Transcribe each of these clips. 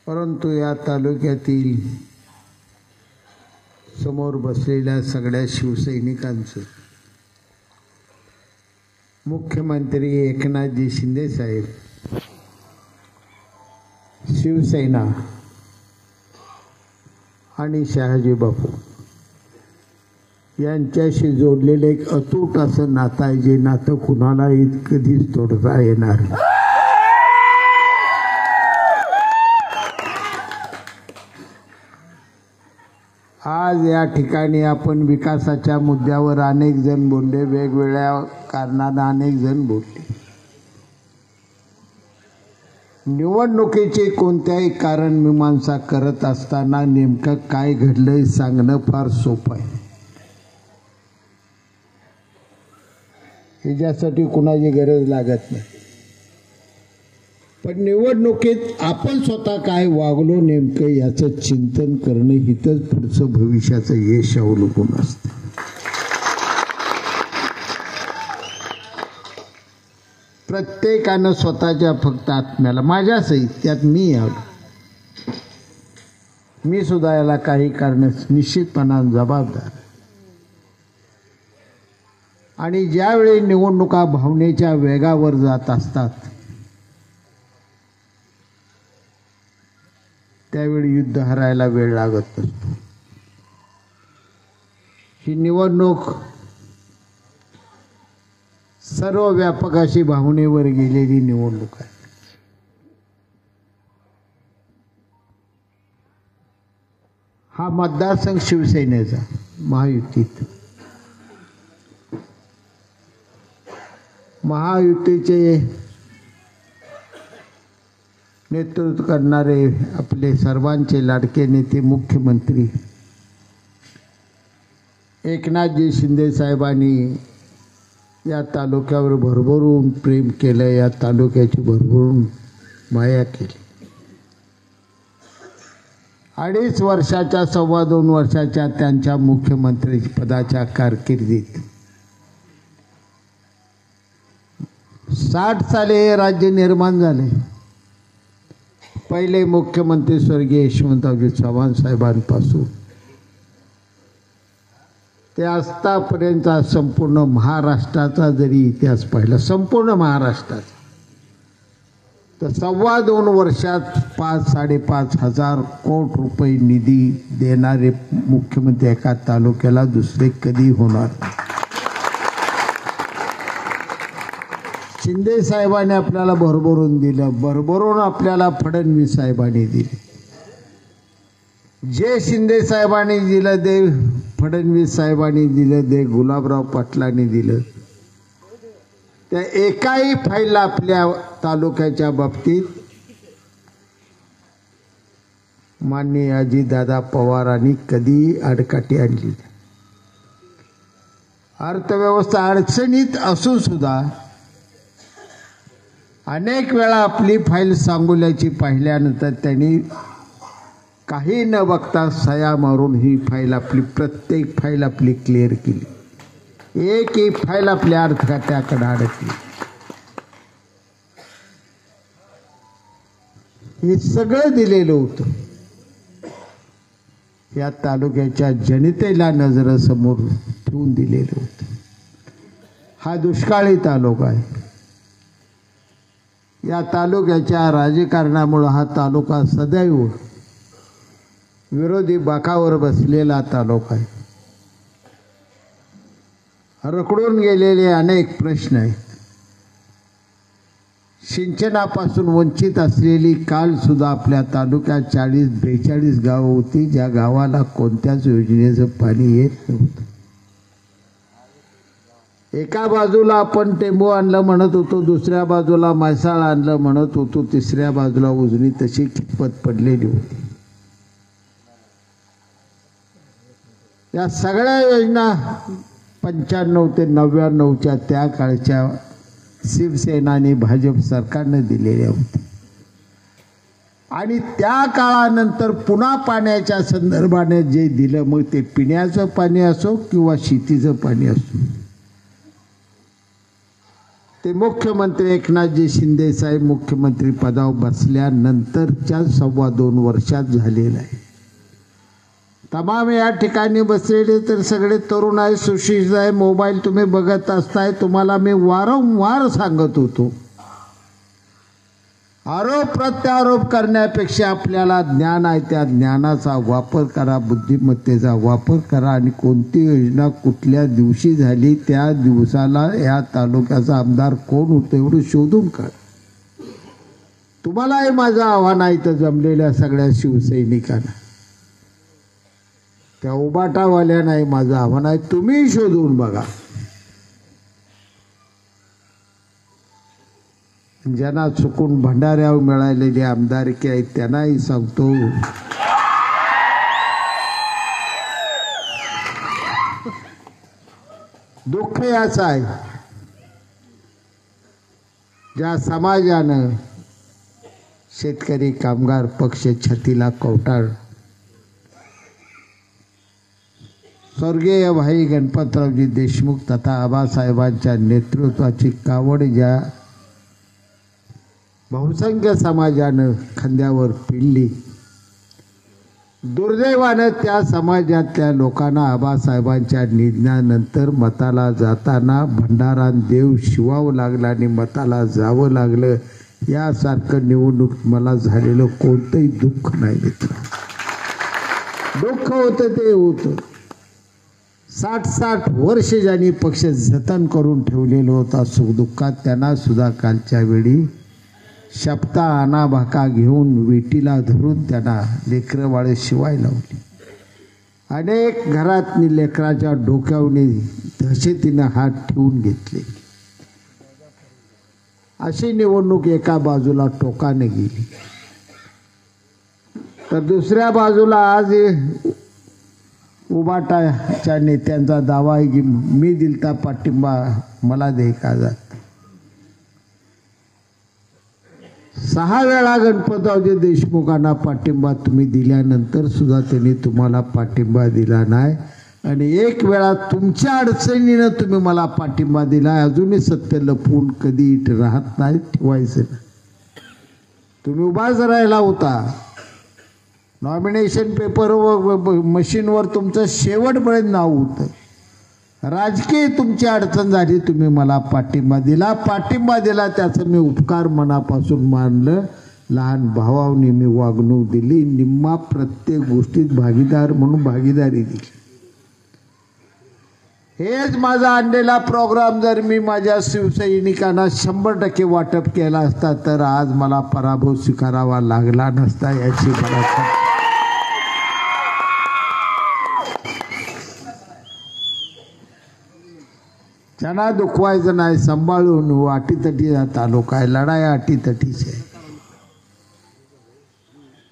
परंतु या तालुक्यातील समोर बसलेल्या सगळ्या शिवसैनिकांचं मुख्यमंत्री एकनाथजी शिंदे साहेब, शिवसेना आणि शहाजी बापू यांच्याशी जोडलेले एक अतूट असं नातं आहे, जे नातं कुणालाही कधीच तोडता येणार नाही. आज या ठिकाणी आपण विकासाच्या मुद्द्यावर अनेक जण बोलले, वेगवेगळ्या कारणाने अनेक जण बोलले. निवडणुकीची कोणत्याही कारण मीमांसा करत असताना नेमकं काय घडलंय सांगणं फार सोपं आहे. याच्यासाठी कुणाची गरज लागत नाही. पण निवडणुकीत आपण स्वतः काय वागलो नेमकं याचं चिंतन करणं हितच पुढचं भविष्याचं यश अवलंबून असतं. प्रत्येकानं स्वतःच्या फक्त आत्म्याला, माझ्या सहित त्यात मी आलो, मी सुद्धा याला काही कारण निश्चितपणाने जबाबदार. आणि ज्यावेळी निवडणुका भावनेच्या वेगावर जात असतात त्यावेळी युद्ध हरायला वेळ लागत नसतो. ही निवडणूक सर्व व्यापक अशी भावनेवर गेलेली निवडणूक आहे. हा मतदारसंघ शिवसेनेचा, महायुतीत, महायुतीचे नेतृत्व करणारे आपले सर्वांचे लाडके नेते मुख्यमंत्री एकनाथजी शिंदे साहेबांनी या तालुक्यावर भरभरून प्रेम केलं, या तालुक्याची भरभरून माया केली. 2.5 वर्षाच्या, 2.25 वर्षाच्या त्यांच्या मुख्यमंत्री पदाच्या कारकिर्दीत 60 साली हे राज्य निर्माण झाले. पहिले मुख्यमंत्री स्वर्गीय यशवंतरावजी चव्हाण साहेबांपासून ते आतापर्यंतचा संपूर्ण महाराष्ट्राचा जरी इतिहास पाहिला, संपूर्ण महाराष्ट्राचा, तर 2.25 वर्षात 5-5.5 हजार कोटी रुपये निधी देणारे मुख्यमंत्री एका तालुक्याला दुसरे कधी होणार नाही. शिंदे साहेबांनी आपल्याला भरभरून दिलं, भरभरून आपल्याला फडणवीस साहेबांनी दिले. जे शिंदे साहेबांनी दिलं ते फडणवीस साहेबांनी दिलं, ते गुलाबराव पाटलांनी दिलं. त्या एकाही फाईल आपल्या तालुक्याच्या बाबतीत माननीय अजितदादा पवारांनी कधी आडकाठी आणली. अर्थव्यवस्था अडचणीत असून सुद्धा अनेक वेळा आपली फाईल सांगोल्याची पाहिल्यानंतर त्यांनी काही न बघता सया मारून ही फाईल आपली, प्रत्येक फाईल आपली क्लिअर केली. एकही फाईल आपल्या अर्थखात्याकडे अडकली. हे सगळं दिलेलं होतं. या तालुक्याच्या जनतेला नजरेसमोर ठेवून दिलेलं होतं. हा दुष्काळी तालुका आहे. या तालुक्याच्या राजकारणामुळे हा तालुका सदैव विरोधी बाकावर बसलेला तालुका आहे. रखडून गेलेले अनेक प्रश्न आहेत. सिंचनापासून वंचित असलेली काल सुद्धा आपल्या तालुक्यात 40-42 गावं होती, ज्या गावाला कोणत्याच योजनेचं पाणी येत नव्हतं. एका बाजूला आपण टेंबू आणलं म्हणत होतो, दुसऱ्या बाजूला म्हैसाळ आणलं म्हणत होतो, तिसऱ्या बाजूला उजनी तशी खितपत पडलेली होती. या सगळ्या योजना 95 ते 99च्या त्या काळच्या शिवसेना आणि भाजप सरकारने दिलेल्या होत्या. आणि त्या काळानंतर पुन्हा पाण्याच्या संदर्भाने जे दिलं, मग ते पिण्याचं पाणी असो किंवा शेतीचं पाणी असो, ते मुख्यमंत्री एकनाथजी शिंदे साहेब मुख्यमंत्री पदावर बसल्यानंतरच्या 2.25 वर्षात झालेलं आहे. तमाम या ठिकाणी बसलेले तर सगळे तरुण आहे, सुशिक्षित आहे. मोबाईल तुम्ही बघत असताय. तुम्हाला मी वारंवार सांगत होतो, आरोप प्रत्यारोप करण्यापेक्षा आपल्याला ज्ञान आहे त्या ज्ञानाचा वापर करा, बुद्धिमत्तेचा वापर करा आणि कोणती योजना कुठल्या दिवशी झाली त्या दिवसाला या तालुक्याचा आमदार कोण होतं एवढं शोधून काढ. तुम्हालाही माझं आव्हान आहे तर जमलेल्या सगळ्या शिवसैनिकांना, त्या उबाटावाल्यांनाही माझं आव्हान आहे, तुम्ही शोधून बघा. ज्यांना चुकून भंडाऱ्यावर मिळालेली आमदारकी आहे त्यांनाही सांगतो, दुःख याचं आहे ज्या समाजानं शेतकरी कामगार पक्ष छातीला कवटाळ, स्वर्गीय भाई गणपतरावजी देशमुख तथा आबासाहेबांच्या नेतृत्वाची कावड ज्या बहुसंख्य समाजानं खांद्यावर पिळली, दुर्दैवानं त्या समाजातल्या लोकांना आबासाहेबांच्या निधनानंतर मताला जाताना भंडारा देव शिवावं लागला आणि मताला जावं लागलं. यासारखं निवडणूक मला झालेलं कोणतंही दुःख नाही मित्र. दुःख होतं ते होतं. 60-60 वर्ष ज्यांनी पक्ष जतन करून ठेवलेलं होता सुखदुःखात, त्यांना सुद्धा कालच्या वेळी शपथा आना भाका घेऊन विटीला धरून त्यांना लेकरं बाळ शिवाय लावली. अनेक घरातनी लेकराच्या डोक्यावरनी दहशतीनं हात ठेवून घेतले. अशी निवडणूक एका बाजूला टोकाने गेली तर दुसऱ्या बाजूला आज उबाटाच्या नेत्यांचा दावा आहे की मी दिलता पाठिंबा मला दे का जात. 6 वेळा गणपतरावजी देशमुखांना पाठिंबा तुम्ही दिल्यानंतर सुद्धा त्यांनी तुम्हाला पाठिंबा दिला नाही आणि 1 वेळा तुमच्या अडचणीनं तुम्ही मला पाठिंबा दिला. अजूनही सत्य लपवून कधी राहत नाही, ठेवायचं नाही. तुम्ही उभाच राहिला होता. नॉमिनेशन पेपर मशीनवर तुमचं शेवटपर्यंत नाव होतं. राजकीय तुमची अडचण झाली, तुम्ही मला पाठिंबा दिला त्याचं मी उपकार मनापासून मानलं. लहान भावाने मी वागणूक दिली, निम्मा प्रत्येक गोष्टीत भागीदार म्हणून भागीदारी दिली. हेच माझा आणलेला प्रोग्राम जर मी माझ्या शिवसैनिकांना 100% वाटप केला असता तर आज मला पराभव स्वीकारावा लागला नसता याची मला त्यांना दुखवायचं नाही. सांभाळून अटीतटीचा तालुका आहे, लढाई अटीतटीची आहे.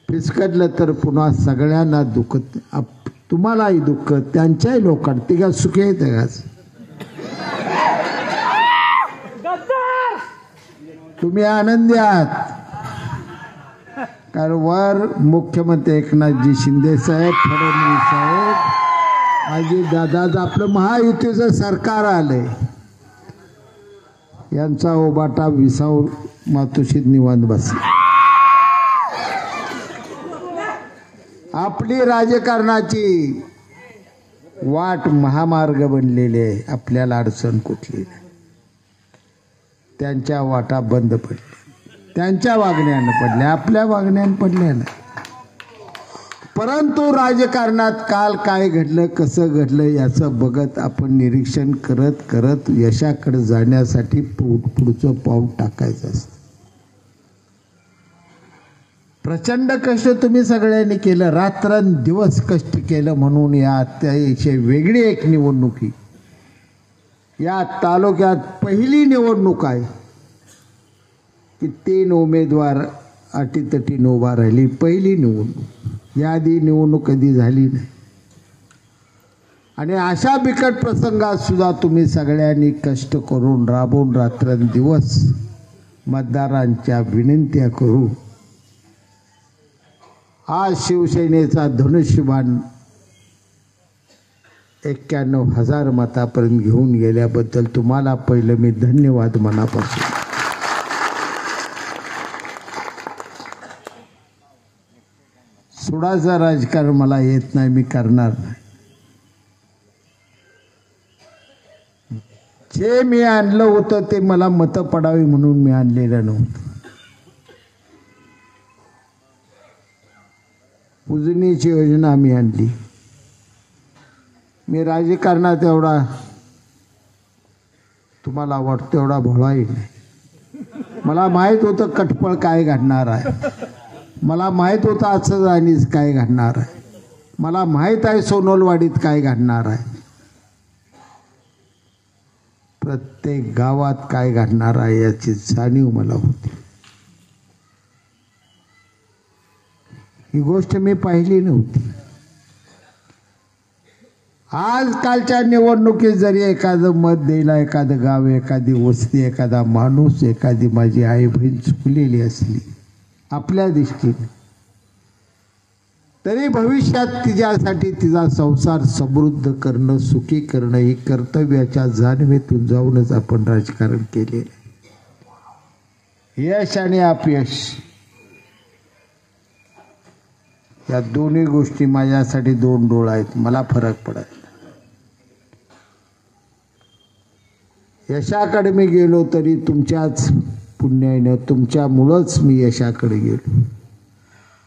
फिसकटलं तर पुन्हा सगळ्यांना दुखत, तुम्हालाही दुःख त्यांच्याही लोकांना. ते का सुखी आहेत का? तुम्ही आनंदी आहात कारण वर मुख्यमंत्री एकनाथजी शिंदे साहेब, फडणवीस साहेब, अजित दादा, आपलं महायुतीचं सरकार आलंय. यांचा ओबाटा विसावून मातोश्रीत निवांत बसला. आपली राजकारणाची वाट महामार्ग बनलेली आहे. आपल्याला अडचण कुठली नाही. त्यांच्या वाटा बंद पडल्या, त्यांच्या वागण्यानं पडल्या, आपल्या वागण्यानं पडल्या नाही. परंतु राजकारणात काल काय घडलं, कसं घडलं याचं बघत आपण निरीक्षण करत करत यशाकडे जाण्यासाठी पुढचं पाऊल टाकायचं असतं. प्रचंड कष्ट तुम्ही सगळ्यांनी केलं, रात्रंदिवस कष्ट केलं म्हणून या अत्याचे वेगळी एक निवडणुकी या तालुक्यात पहिली निवडणूक आहे की 3 उमेदवार अटीतटीने उभा राहिली. पहिली निवडणूक, याआधी निवडणूक कधी झाली नाही. आणि अशा बिकट प्रसंगात सुद्धा तुम्ही सगळ्यांनी कष्ट करून राबून रात्रंदिवस मतदारांच्या विनंत्या करू आज शिवसेनेचा धनुष्यबाण 91,000 मतापर्यंत घेऊन गेल्याबद्दल तुम्हाला पहिलं मी धन्यवाद मनापासून. सुडाचं राजकारण मला येत नाही, मी करणार नाही. जे मी आणलं होतं ते मला मतं पडावी म्हणून मी आणलेलं नव्हतं. उजनीची योजना मी आणली. मी राजकारणात एवढा तुम्हाला वाटतं एवढा भोळाही नाही. मला माहीत होतं कटपळ काय घडणार आहे. मला माहीत होतं आचरदानीच काय घडणार आहे. मला माहीत आहे सोनोलवाडीत काय घडणार आहे. प्रत्येक गावात काय घडणार आहे याची जाणीव मला होती. ही गोष्ट मी पाहिली नव्हती. आजकालच्या निवडणुकीत जरी एखादं मत द्यायला एखादं गाव, एखादी वस्ती, एखादा माणूस, एखादी माझी आई बहीण चुकलेली असली आपल्या दृष्टीने, तरी भविष्यात तिच्यासाठी तिचा संसार समृद्ध करणं, सुखी करणं ही कर्तव्याच्या जाणीवेतून जाऊनच आपण राजकारण केलेलं आहे. यश आणि अपयश या दोन्ही गोष्टी माझ्यासाठी दोन डोळा आहेत. मला फरक पडत. यशाकडे मी गेलो तरी तुमच्याच पुण्याने, तुमच्यामुळंच मी यशाकडे गेलो.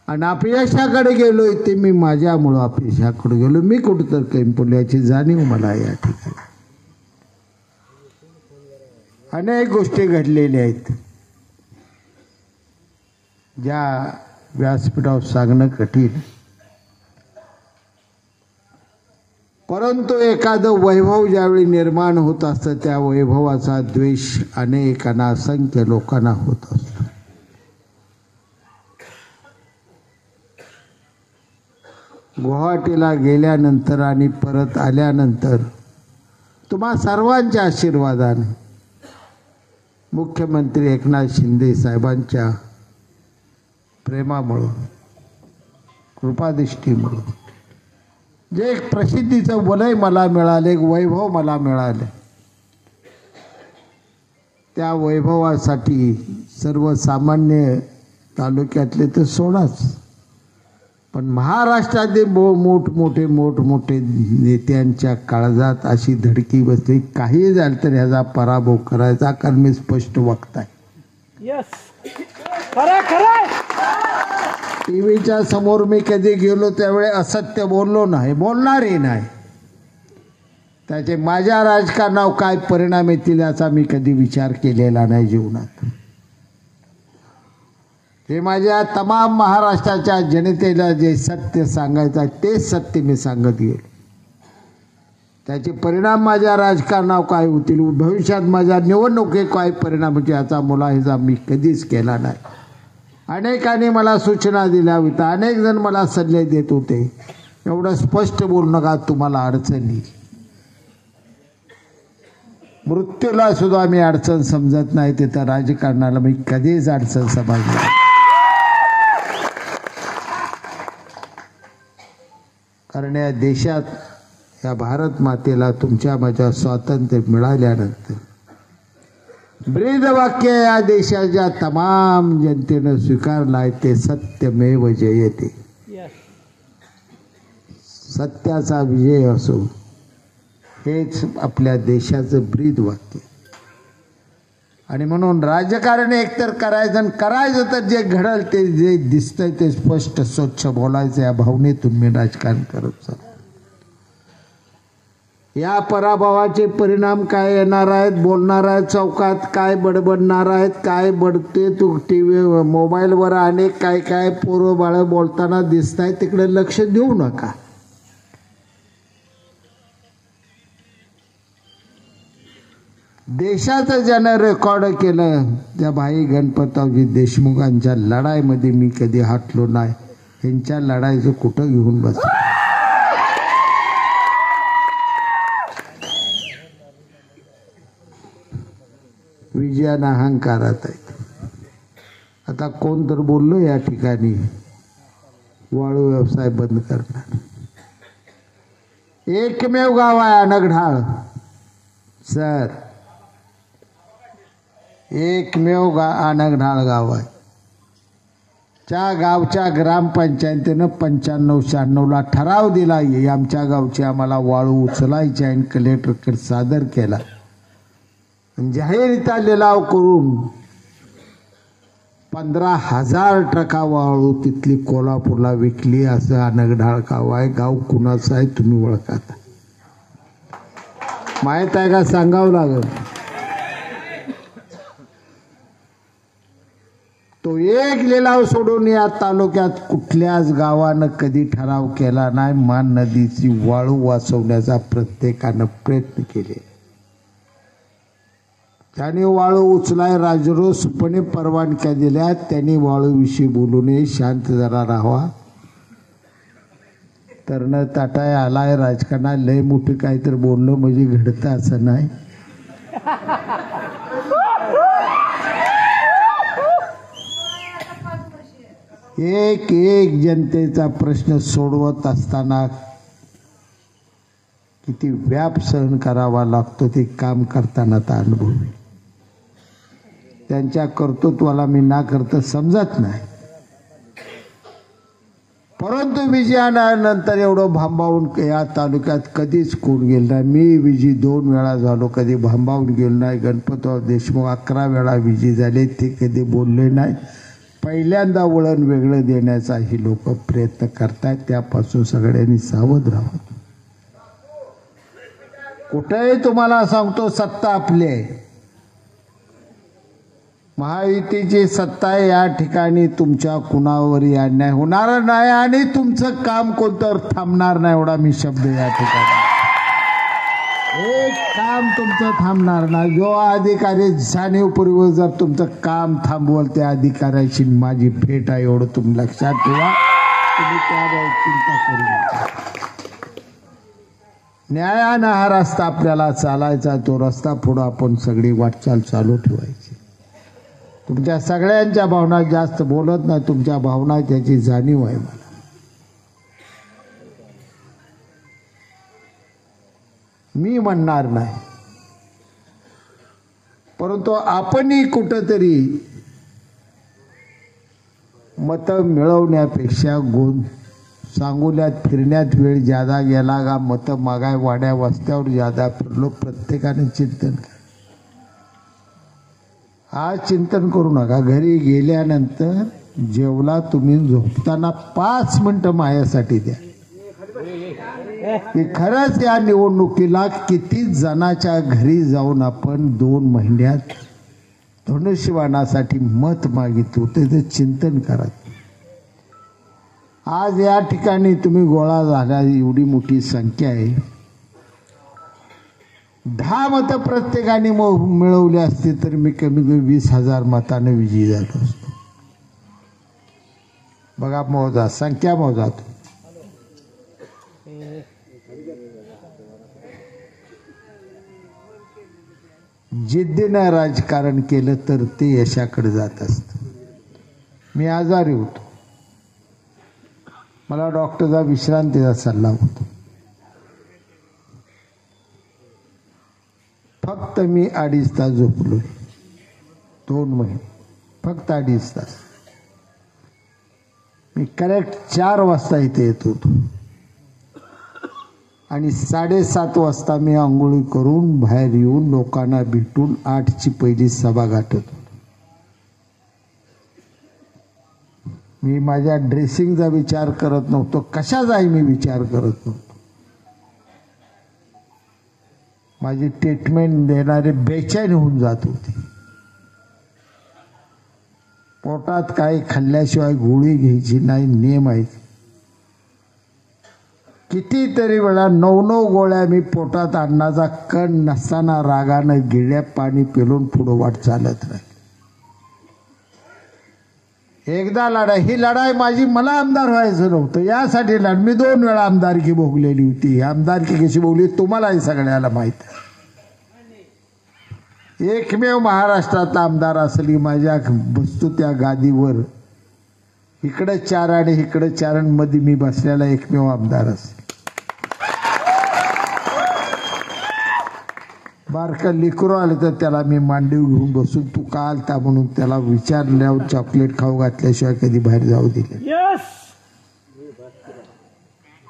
आणि अपयशाकडे गेलोय ते मी माझ्यामुळं अपयशाकडे गेलो. मी कुठं कमी पडलो याची जाणीव मला या ठिकाणी. अनेक गोष्टी घडलेल्या आहेत ज्या व्यासपीठावर सांगणं कठीण. परंतु एखादं वैभव ज्यावेळी निर्माण होत असतं त्या वैभवाचा द्वेष अनेकांना, असंख्य लोकांना होत असतो. गुवाहाटीला गेल्यानंतर आणि परत आल्यानंतर तुम्हा सर्वांच्या आशीर्वादाने, मुख्यमंत्री एकनाथ शिंदे साहेबांच्या प्रेमामुळं, कृपादृष्टीमुळं जे एक प्रसिद्धीचं वलय मला मिळाले, एक वैभव मला मिळाले, त्या वैभवासाठी सर्वसामान्य तालुक्यातले तर सोडाच, पण महाराष्ट्रातील मोठमोठे नेत्यांच्या काळजात अशी धडकी बसली, काही झालं तर ह्याचा पराभव करायचा, कारण मी स्पष्ट वक्ता आहे. टीव्हीच्या समोर मी कधी गेलो त्यावेळी असत्य बोललो नाही, बोलणारही नाही. त्याचे माझ्या राजकारणावर काय परिणाम येतील याचा मी कधी विचार केलेला नाही जीवनात. हे माझ्या तमाम महाराष्ट्राच्या जनतेला जे सत्य सांगायचं आहे तेच सत्य मी सांगत गेलो. त्याचे परिणाम माझ्या राजकारणावर काय होतील, भविष्यात माझ्या निवडणुकीत काय परिणाम होतील याचा मुलाहिजा मी कधीच केला नाही. अनेकांनी मला सूचना दिल्या होत्या, अनेक जण मला सल्ले देत होते, एवढं स्पष्ट बोलू नका तुम्हाला अडचण येईल. मृत्यूला सुद्धा मी अडचण समजत नाही, तिथं राजकारणाला मी कधीच अडचण समजली. कारण या देशात, या भारत मातेला तुमच्या माझ्या स्वातंत्र्य मिळाल्यानंतर ब्रीदवाक्य या देशाच्या तमाम जनतेनं स्वीकारलं आहे, ते सत्यमेव जयते. सत्याचा विजय असो हेच आपल्या देशाचं ब्रीदवाक्य. आणि म्हणून राजकारण एकतर करायचं, आणि करायचं तर जे घडल ते जे दिसतंय ते स्पष्ट स्वच्छ बोलायचं, या भावनेतून मी राजकारण करत चालतो. या पराभवाचे परिणाम काय येणार आहेत, बोलणार आहेत चौकात काय बडबडणार आहेत, काय बडते तू टीव्ही मोबाईलवर अनेक काय काय पोरं बाळं बोलताना दिसत आहे, तिकडे लक्ष देऊ नका. देशाचं ज्यानं रेकॉर्ड केलं त्या भाई गणपतरावजी देशमुखांच्या लढाईमध्ये मी कधी हटलो नाही. ह्यांच्या लढाईचं कुठं घेऊन बसलो. विजयानं अहंकारात आहेत. आता कोण तर बोललो या ठिकाणी वाळू व्यवसाय बंद करणार. एकमेव गाव आहे अनगढाळ सर, एकमेव अनगढाळ गाव आहे. त्या गावच्या ग्रामपंचायतीनं 95-96ला ठराव दिला आमच्या गावची आम्हाला वाळू उचलायची आणि कलेक्टरकडे सादर केला. जाहीररित्या लिलाव करून 15,000 ट्रका वाळू तिथली कोल्हापूरला विकली. असं अनगढाळ गाव आहे. गाव कुणाचं आहे तुम्ही ओळखा. माहित आहे का सांगावं लागल. तो एक लिलाव सोडून या तालुक्यात कुठल्याच गावानं कधी ठराव केला नाही. मान नदीची वाळू वाचवण्याचा प्रत्येकानं प्रयत्न केले. त्यांनी वाळू उचलाय राजरोसपणे परवानग्या दिल्या. त्यांनी वाळूविषयी बोलू नये, शांत जरा राहावा. तर न ताटाय आलाय राजकारणात लय मोठं काहीतरी बोलणं म्हणजे घडतं असं नाही. एक एक जनतेचा प्रश्न सोडवत असताना किती व्याप सहन करावा लागतो ते काम करतानाचा अनुभव. त्यांच्या कर्तृत्वाला मी ना करता समजत नाही. परंतु विजयानंतर एवढं भांबावून या तालुक्यात कधीच कोण गेलं नाही. मी विजी 2 वेळा झालो, कधी भांबावून गेलो नाही. गणपतराव देशमुख 11 वेळा विजी झाले, ते कधी बोलले नाही. पहिल्यांदा वळण वेगळं देण्याचा ही लोक प्रयत्न करतात. त्यापासून सगळ्यांनी सावध राहावं. कुठेही तुम्हाला सांगतो सत्ता आपली आहे. महायुतीची सत्ता आहे. या ठिकाणी तुमच्या कुणावरही अन्याय होणार नाही आणि तुमचं काम कोणतं थांबणार नाही. एवढा मी शब्द या ठिकाणी, एक काम तुमचं थांबणार नाही. जो अधिकारी जाणीवपूर्वक जर तुमचं काम थांबवल त्या अधिकाऱ्याची माझी भेट आहे, एवढं तुम्ही लक्षात ठेवा. तुम्ही त्याबाबत चिंता करू नका. न्यायानं हा रस्ता आपल्याला चालायचा. तो रस्ता पुढं आपण सगळी वाटचाल चालू ठेवायची. तुमच्या सगळ्यांच्या भावना जास्त बोलत नाही. तुमच्या भावना त्याची जाणीव आहे मला. मी म्हणणार नाही, परंतु आपणही कुठंतरी मतं मिळवण्यापेक्षा सांगोल्यात फिरण्यात वेळ ज्यादा गेला का मतं मागाय वाड्या वस्त्यावर ज्यादा फिरलो. प्रत्येकाने चिंतन करा. आज चिंतन करू नका. घरी गेल्यानंतर जेवला तुम्ही झोपताना 5 मिनिटं माझ्यासाठी द्या की खरंच या निवडणुकीला किती जणाच्या घरी जाऊन आपण 2 महिन्यात धनुष्यबाणासाठी मत मागितलं त्याचं चिंतन करा. आज या ठिकाणी तुम्ही गोळा झाला, एवढी मोठी संख्या आहे. 10 मतं प्रत्येकाने मिळवली असती तर मी कमी कमी 20,000 मताने विजयी झालो असतो. बघा मोजा, संख्या मोजा. जिद्दीनं राजकारण केलं तर ते यशाकडे जात असतं. मी आजारी होतो. मला डॉक्टरचा विश्रांतीचा सल्ला होता. फक्त मी 2.5 तास झोपलोय. 2 महिने फक्त 2.5 तास. मी करेक्ट 4 वाजता इथे येत होतो आणि 7:30 वाजता मी आंघोळी करून बाहेर येऊन लोकांना भेटून 8ची पहिली सभा गाठत होतो. मी माझ्या ड्रेसिंगचा विचार करत नव्हतो. कशाचाही मी विचार करत नव्हतो. माझी ट्रीटमेंट देणारे बेचैन होऊन जात होते. पोटात काही खाल्ल्याशिवाय गोळी घ्यायची नाही, नियम आहे. कितीतरी वेळा 9 गोळ्या मी पोटात अन्नाचा कण नसताना रागानं गिळ्या पाणी पिलून पुढं वाट चालत राहील. एकदा लढाई, ही लढाई माझी, मला आमदार व्हायचं नव्हतं यासाठी मी 2 वेळा आमदारकी भोगलेली होती. आमदारकी कशी भोगली तुम्हालाही सगळ्याला माहित आहे. एकमेव महाराष्ट्रातला आमदार असली माझ्या बसतो त्या गादीवर, इकडे 4 आणि इकडे 4 मध्ये मी बसलेला एकमेव आमदार असेल. बारका लेकरू आलं तर त्याला मी मांडीव घेऊन बसून तू का आलता म्हणून त्याला विचारल्यावर चॉकलेट खाऊ घातल्याशिवाय कधी बाहेर जाऊ दिले.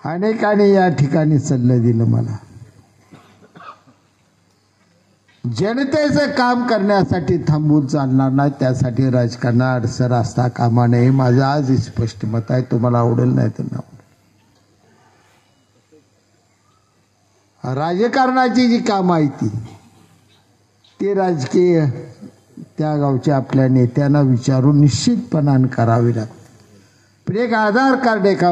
अनेकाने या ठिकाणी सल्ला दिलं मला. जनतेचं काम करण्यासाठी थांबून चालणार नाही, त्यासाठी राजकारणात अडसर असता कामा नये. माझं आज स्पष्ट मत आहे. तुम्हाला आवडेल नाही तर ना. राजकारणाची जी कामं आहे ती राजकीय त्या गावच्या आपल्या नेत्यांना विचारून निश्चितपणाने करावी लागते. पण एक आधार कार्ड एका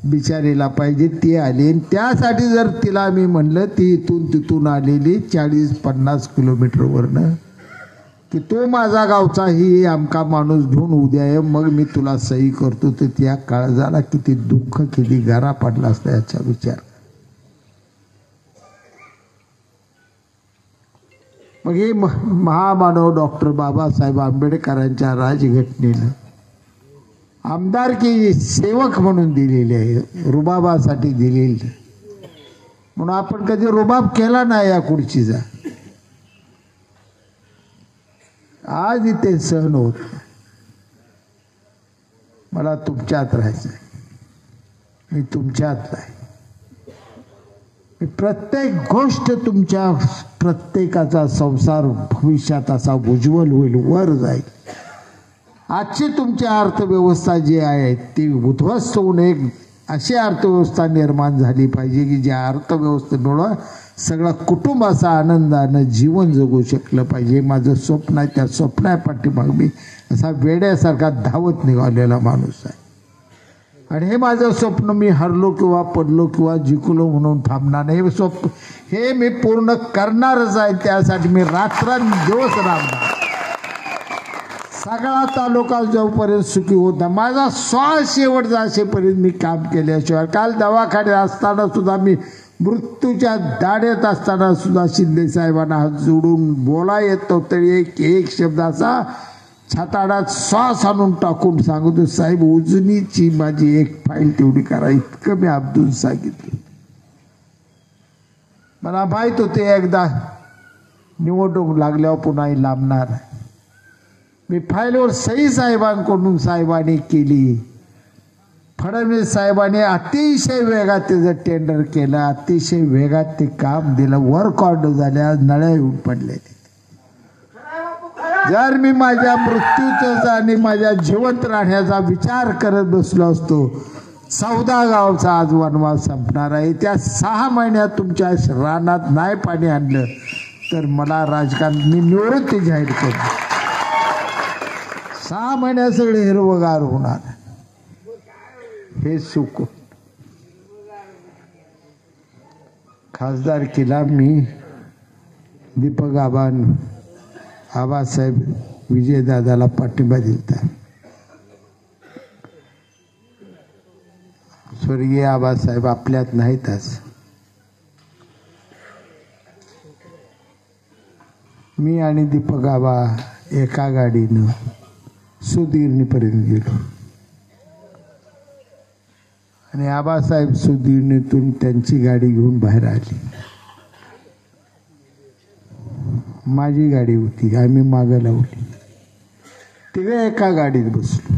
बिचारीला पाहिजे, ती आली. त्यासाठी जर तिला मी म्हणलं ती इथून तिथून आलेली 40-50 किलोमीटरवरनं की तो माझा गावचा ही आमका माणूस घेऊन उद्या ये, मग मी तुला सही करतो, तर त्या काळजाला किती दुःख किती गारा पडला असता याचा विचार. मग हे महामानव डॉक्टर बाबासाहेब आंबेडकरांच्या राजघटनेनं आमदारकी सेवक म्हणून दिलेली आहे, रुबाबासाठी दिलेली. म्हणून आपण कधी रुबाब केला नाही या खुर्चीचा. आज इथे सहन होत. मला तुमच्यात राहायचं आहे, मी तुमच्यात आहे. प्रत्येक गोष्ट तुमच्या प्रत्येकाचा संसार भविष्यात असा उज्ज्वल होईल, वर जाईल. आजची तुमची अर्थव्यवस्था जी आहे ती उद्ध्वस्त होऊन एक अशी अर्थव्यवस्था निर्माण झाली पाहिजे की ज्या अर्थव्यवस्थेमुळं सगळं कुटुंब असा आनंदानं जीवन जगू शकलं पाहिजे. माझं स्वप्न आहे. त्या स्वप्नापाठीमाग मी असा वेड्यासारखा धावत निघालेला माणूस आहे. आणि हे माझं स्वप्न मी हरलो किंवा पडलो किंवा जिंकलो म्हणून थांबणार नाही. स्वप्न हे मी पूर्ण करणारच आहे. त्यासाठी मी रात्रंदिवस राबणार. सगळा तालुका जोपर्यंत सुखी होत नाही, माझा श्वास शेवट जासेपर्यंत मी काम केल्याशिवाय. काल दवाखान्यात असताना सुद्धा मी मृत्यूच्या दाड्यात असताना सुद्धा शिंदे साहेबांना हात जोडून बोला येतो तरी एक शब्द असा छाताडात श्वास आणून टाकून सांगतो, साहेब उजनीची माझी एक फाईल तेवढी करा, इतकं मी अब्दुल सांगितलं. मला माहित होते एकदा निवडणूक लागल्यावर पुन्हा लांबणार. मी फाईलवर सही साहेबांकडून साहेबांनी केली. फडणवीस साहेबांनी अतिशय वेगात त्याचं टेंडर केलं, अतिशय वेगात ते काम दिलं. वर्क ऑर्डर झाल्या, नळ्या येऊन पडले. जर मी माझ्या मृत्यूचा आणि माझ्या जिवंत राहण्याचा विचार करत बसलो असतो, 14 गावचा आज वनवास संपणार आहे. त्या 6 महिन्यात तुमच्या रानात नाही पाणी आणलं तर मला राजकारण मी निवृत्ती जाहीर करतो. 6 महिन्यात सगळे हिरवगार होणार. हे सुख खासदारकीला मी दीपक आबासाहेब विजयदादाला पाठिंबा दिलता. स्वर्गीय आबासाहेब आपल्यात नाहीतच. मी आणि दीपक आबा एका गाडीनं सुदगिरणीपर्यंत गेलो आणि आबासाहेब सुदगिरणीतून त्यांची गाडी घेऊन बाहेर आली. माझी गाडी होती, आम्ही मागं लावली. तिघे एका गाडीत बसलो.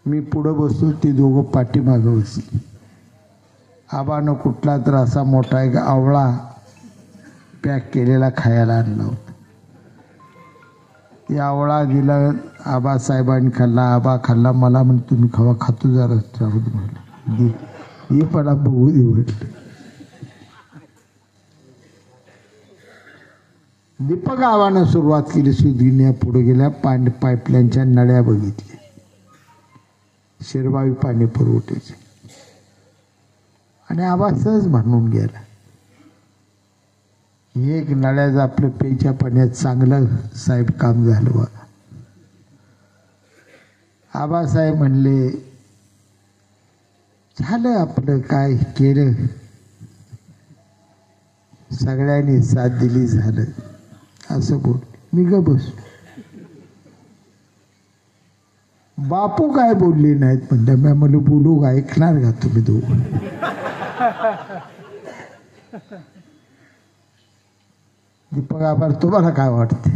मी पुढं बसलो, ती दोघं पाठीमागं बसली. आबानं कुठला तर असा मोठा एक आवळा पॅक केलेला खायला आणला होता. ती आवळा दिला, आबासाहेबांनी खाल्ला. आबा खाल्ला. मला म्हण तुम्ही खावा. खातो जरा राहू दे म्हणलं. हे पण बघू दे म्हटलं. दीपक आबानं सुरुवात केली. सुदगिरण्या पुढे गेल्या. पाईपलाईनच्या नळ्या बघितल्या, शिरवावी पाणी पुरवठ्याचे. आणि आबा सहज म्हणून गेला, एक नळ्याचं आपलं प्यायच्या पाण्यात चांगलं साहेब काम झालं बघा. आबासाहेब म्हणले, झालं आपलं काय केलं, सगळ्यांनी साथ दिली, झालं असं बोल. मी ग बस. बापू काय बोलले नाहीत म्हणलं. मी म्हणलं बोलू का, ऐकणार का तुम्ही दोघं? दीपक आभार, तुम्हाला काय वाटते?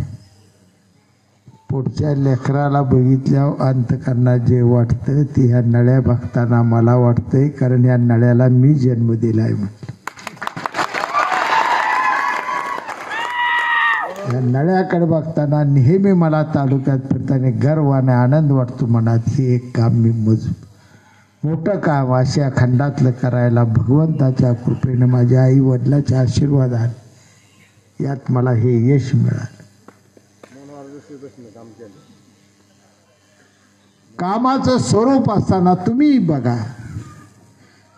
पुढच्या लेकराला बघितल्यावर अंतकरणात जे वाटतं ते ह्या नळ्या बघताना मला वाटतंय, कारण या नळ्याला मी जन्म दिलाय म्हटलं. या नळ्याकडे बघताना नेहमी मला तालुक्यात फिरताना गर्व आणि आनंद वाटतो मनात. हे एक काम मी मोठं काम अशा खंडातलं करायला भगवंताच्या कृपेनं, माझ्या आई वडिलाच्या आशीर्वादाने यात मला हे यश मिळालं. कामाचं स्वरूप असताना तुम्ही बघा,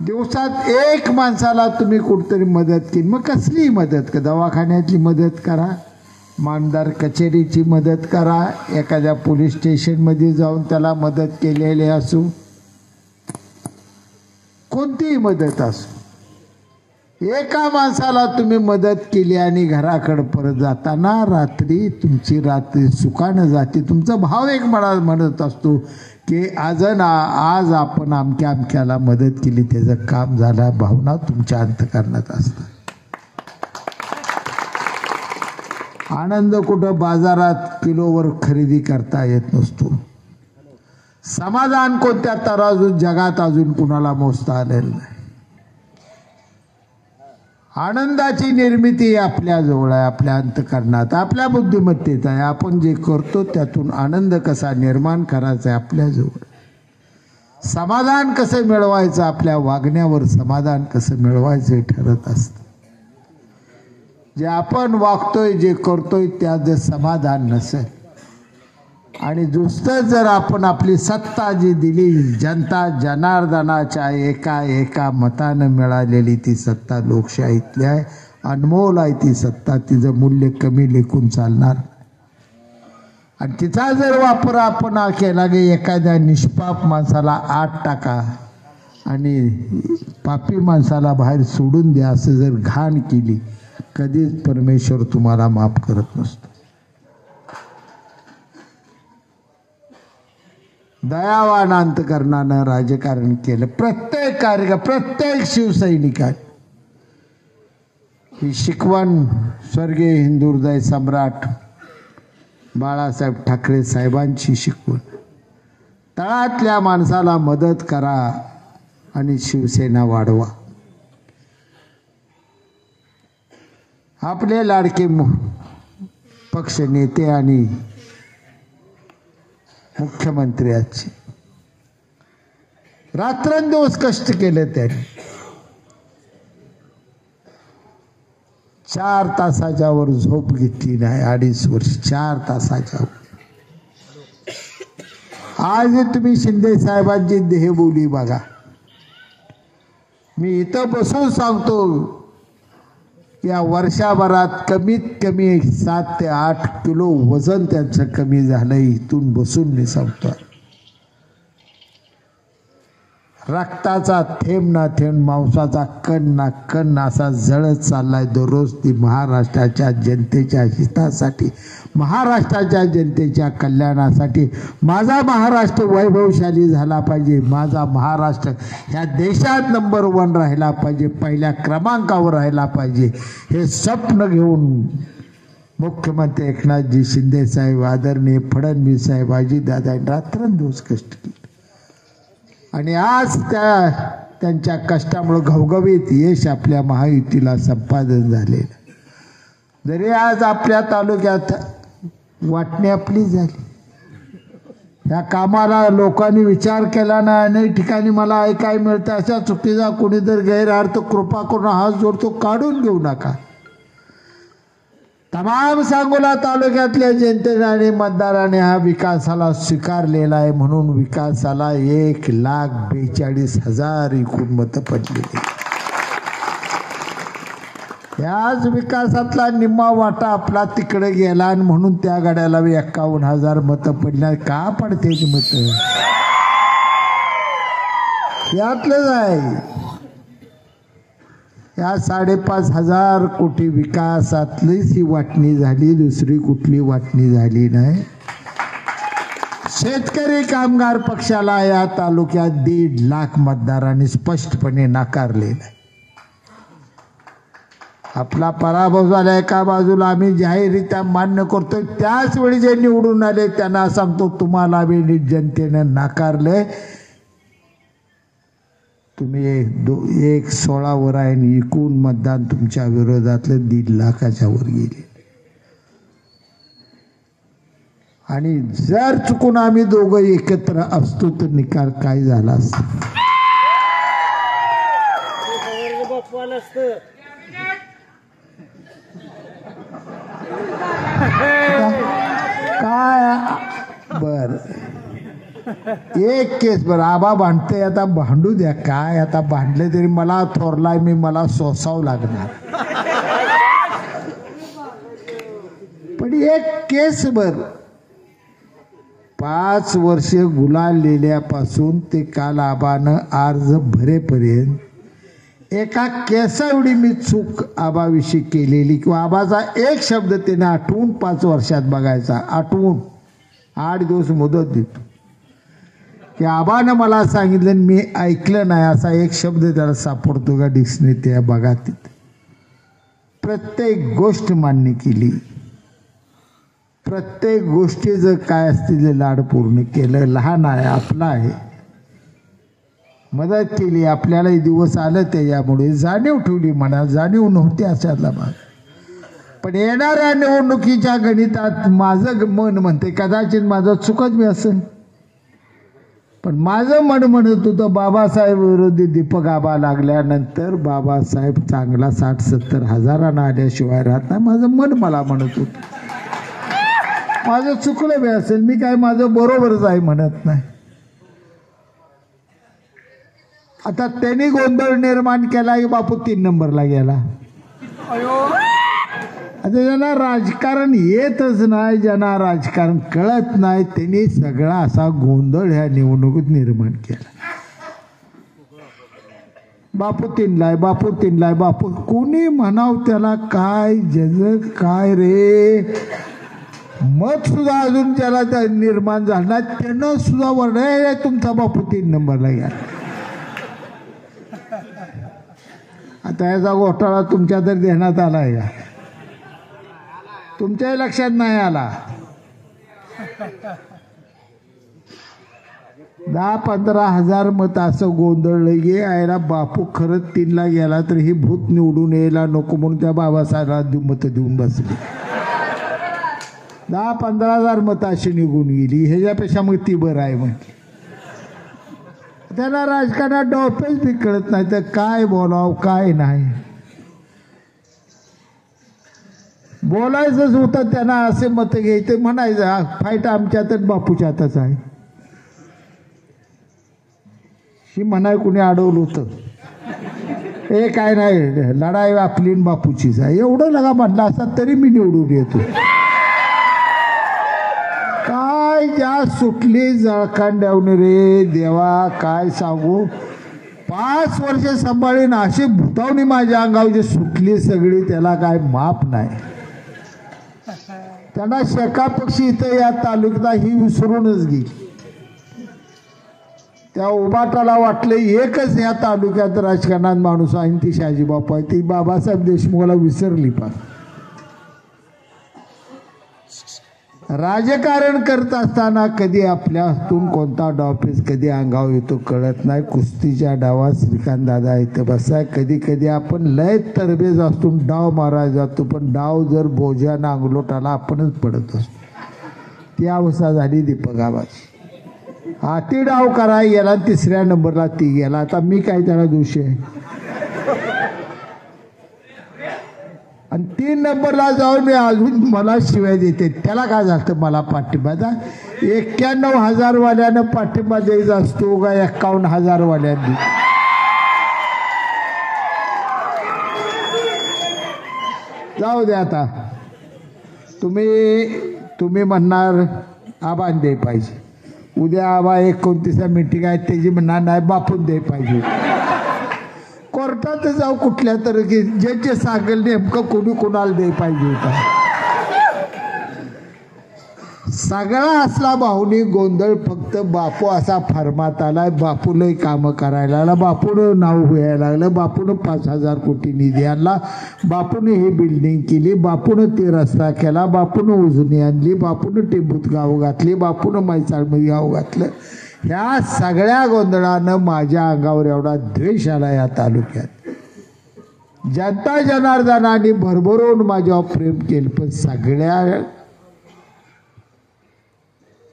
दिवसात एक माणसाला तुम्ही कुठतरी मदत केली, मग कसली मदत का? दवाखान्यातली मदत करा, मामदार कचेरीची मदत करा, एखाद्या पोलीस स्टेशनमध्ये जाऊन त्याला मदत केलेली असू, कोणतीही मदत असो, एका माणसाला तुम्ही मदत केली आणि घराकडे परत जाताना रात्री तुमची रात्री सुखानं जाते. तुमचा भाव एक म्हणत असतो की आज आपण अमक्या अमक्याला मदत केली, त्याचं काम झालं, भावना तुमच्या अंतःकरणात असतात. आनंद कुठं बाजारात किलोवर खरेदी करता येत नसतो. समाधान कोणत्या तराजूत जगात अजून कुणाला मोजता आलेलं नाही. आनंदाची निर्मिती आपल्या जवळ आहे, आपल्या अंतःकरणात, आपल्या बुद्धिमत्तेत आहे. आपण जे करतो त्यातून आनंद कसा निर्माण करायचा आहे आपल्या जवळ. समाधान कसं मिळवायचं, आपल्या वागण्यावर समाधान कसं मिळवायचं हे ठरत असतं. जे आपण वागतोय, जे करतोय त्यात जर समाधान नसेल आणि नुसतं जर आपण आपली सत्ता जी दिली, जनता जनार्दनाच्या एका मतानं मिळालेली ती सत्ता लोकशाहीतली आहे, अनमोल आहे ती सत्ता, तिचं मूल्य कमी लेखून चालणार. आणि तिचा जर वापर आपण केला की एखाद्या निष्पाप माणसाला आत टाका आणि पापी माणसाला बाहेर सोडून द्या असं जर घाण केली, कधीच परमेश्वर तुम्हाला माफ करत नसतो. दयावान अंतःकरणानं राजकारण केलं. प्रत्येक प्रत्येक शिवसैनिकाने ही शिकवण स्वर्गीय हिंदुहृदय सम्राट बाळासाहेब ठाकरे साहेबांची शिकवण. तळातल्या माणसाला मदत करा आणि शिवसेना वाढवा. आपले लाडके पक्ष नेते आणि मुख्यमंत्र्याचे रात्रंदिवस कष्ट केले. त्यांनी 4 तासाच्या वर झोप घेतली नाही, 2.5 वर्ष 4 तासाच्या वर. आज तुम्ही शिंदे साहेबांची देहबोली बघा. मी इथं बसून सांगतो, या वर्षभरात कमीत कमी 7 ते 8 किलो वजन त्यांचं कमी झालं. इथून बसून मी सांगतो. रक्ताचा थेंब ना थेंब, मांसाचा कण ना कण असा जळत चाललाय दररोज. ती महाराष्ट्राच्या जनतेच्या हितासाठी, महाराष्ट्राच्या जनतेच्या कल्याणासाठी, माझा महाराष्ट्र वैभवशाली झाला पाहिजे, माझा महाराष्ट्र ह्या देशात नंबर 1 राहिला पाहिजे, पहिल्या क्रमांकावर राहिला पाहिजे, हे स्वप्न घेऊन मुख्यमंत्री एकनाथजी शिंदे साहेब, आदरणीय फडणवीस साहेब, अजितदादा रात्रंदिवस कष्ट केले. आणि आज त्यांच्या कष्टामुळे घवघवीत यश आपल्या महायुतीला संपादन झालेलं. जरी आज आपल्या तालुक्यात वाटणी आपली झाली, या कामाला लोकांनी विचार केला ना, अनेक ठिकाणी मला ऐकाय मिळतं अशा चुकीचा कोणी जर गैरअर्थ कृपा करून हात जोडतो, काढून घेऊ नका. तमाम सांगोला तालुक्यातल्या जनतेने आणि मतदाराने हा विकासाला स्वीकारलेला आहे. म्हणून विकासाला 1,42,000 एकूण मतं पडलेली. याच विकासातला निम्मा वाटा आपला तिकडे गेला आणि म्हणून त्या गाड्याला 51,000 मतं पडणार. का पडते ती मतं? यातलंच आहे. या 5,500 कोटी विकासातलीच ही वाटणी झाली, दुसरी कुठली वाटणी झाली नाही. शेतकरी कामगार पक्षाला या तालुक्यात 1.5 लाख मतदारांनी स्पष्टपणे नाकारलेलं आहे. आपला पराभव झाला एका बाजूला, आम्ही जाहीररित्या मान्य करतोय. त्याच वेळी जे निवडून आले त्यांना सांगतो तुम्हाला बी जनतेनं नाकारलंय. तुम्ही 1/16 वर आहे, एकूण मतदान तुमच्या विरोधातलं 1.5 लाखाच्या वर गेले. आणि जर चुकून आम्ही दोघं एकत्र असतो तर निकाल काय झाला असता. काय बर एक केस बर आबा भांडते, आता भांडू द्या. काय आता भांडले तरी मला थोरलाय, मला सोसावं लागणार. पण एक केस बर 5 वर्ष गुलाल लिहिल्यापासून ते काल आबानं अर्ज भरेपर्यंत एका केसा एवढी मी चूक आबाविषयी केलेली किंवा आबाचा एक शब्द त्याने आठवून 5 वर्षात बघायचा, आठवून 8 दिवस मुदत देतो की आबानं मला सांगितलं मी ऐकलं नाही असा एक शब्द त्याला सापडतो का डिक्शनरी त्या बघा. तिथे प्रत्येक गोष्ट मान्य केली, प्रत्येक गोष्टी जर काय असतील लाड पूर्ण केलं. लहान आहे, आपला आहे, मदत केली, आपल्यालाही दिवस आलं त्याच्यामुळे जाणीव ठेवली. म्हणा जाणीव नव्हती अशातला भाग. पण येणाऱ्या निवडणुकीच्या गणितात माझं मन म्हणते कदाचित माझं चुकत मी असेल, पण माझं मन म्हणत होतं बाबासाहेब विरोधी दीपक आबा लागल्यानंतर बाबासाहेब चांगला 60-70 हजारांना आल्याशिवाय राहत नाही. माझं मन मला म्हणत होतं. माझं चुकलं बी असेल, मी काय माझं बरोबरच आहे म्हणत नाही. आता त्यांनी गोंधळ निर्माण केला की बापू 3 नंबरला गेला. आता ज्यांना राजकारण येतच नाही, ज्यांना राजकारण कळत नाही, त्यांनी सगळा असा गोंधळ ह्या निवडणुकीत निर्माण केला. बापू 3ला आहे, बापू 3ला आहे, बापू कोणी म्हणाव त्याला काय जग काय रे. मत सुद्धा अजून त्याला निर्माण झालं नाही, त्यानं सुद्धा वर्णय तुमचा बापू 3 नंबरला गेला. आता याचा घोटाळा तुमच्या तर देण्यात आला आहे का? तुमच्याही लक्षात नाही आला. 10-15 हजार मत असं गोंधळलं गे आयला बापू खरंच 3ला गेला तर ही भूत निवडून यायला नको म्हणून त्या बाबासाहेबांना मत देऊन बसले. 10-15 हजार मत अशी निघून गेली. ह्याच्यापेक्षा मग ती बरं आहे. मग त्याला राजकारणात डोपेच बी कळत नाही तर काय बोलावं काय नाही. बोलायचंच होतं त्यांना, असे मत घ्यायचे, म्हणायचं फाईट आमच्यातच बापूच्या हातच आहे. ही म्हणाय कुणी अडवलं होतं, हे काय नाही लढाई आपली बापूचीच आहे एवढं लगा म्हटलं असता तरी मी निवडून येतो. काय ज्या सुटली जळखांड्यावून रे देवा काय सांगू. 5 वर्ष सांभाळीन अशी भूतावणी माझ्या अंगावची सुटली सगळी, त्याला काय माप नाही. त्यांना शेका पक्षी इथं या तालुक्यात ही विसरूनच गेली. त्या उबाटाला वाटलं एकच या तालुक्यात राजकारणात माणूस आहे ती शहाजी बापू आहे. ती बाबासाहेब देशमुखला विसरली. पण राजकारण करत असताना कधी आपल्या हातून कोणता डावपेच कधी अंगावर येतो कळत नाही. कुस्तीच्या डावात श्रीकांत दादा इथं बसाय. कधी कधी आपण लय तरबेज असतो, डाव मारायला जातो, पण डाव जर बोजानं अंगलोटाला आपणच पडत असतो. ती अवस्था झाली दीपक आबाची. हाती डाव कराय गेला, 3ऱ्या नंबरला ती गेला. आता मी काय त्याला दोषी आहे. आणि 3 नंबरला जाऊन मी अजून मला शिवाय देते. त्याला काय झालं मला पाठिंबा 91,000 वाल्यानं पाठिंबा द्यायचा असतो का 51,000 वाल्यांनी. जाऊ द्या. आता तुम्ही म्हणणार आबान दे पाहिजे, उद्या आबा 29 मीटिंग आहे त्याची म्हणणार नाही बापून दे पाहिजे. कोर्टात जाऊ कुठल्या तर की जे सांगेल नेमकं कोणी कोणाला दे पाहिजे होता. सगळा असला भाऊनी गोंधळ फक्त बापू असा फरमात आलाय. बापूलाही कामं करायला लागला, बापूनं नाव व्हायला लागलं, बापूनं 5,000 कोटी निधी आणला, बापूने ही बिल्डिंग केली, बापूनं ते रस्ता केला, बापूनं उजनी आणली, बापूनं टेंबूत गाव घातली, बापूनं मैसाळमध्ये गाव घातलं. ह्या सगळ्या गोंधळानं माझ्या अंगावर एवढा द्वेष आला या तालुक्यात. जनता जनार्दनाने भरभरून माझ्यावर प्रेम केलं, पण सगळ्या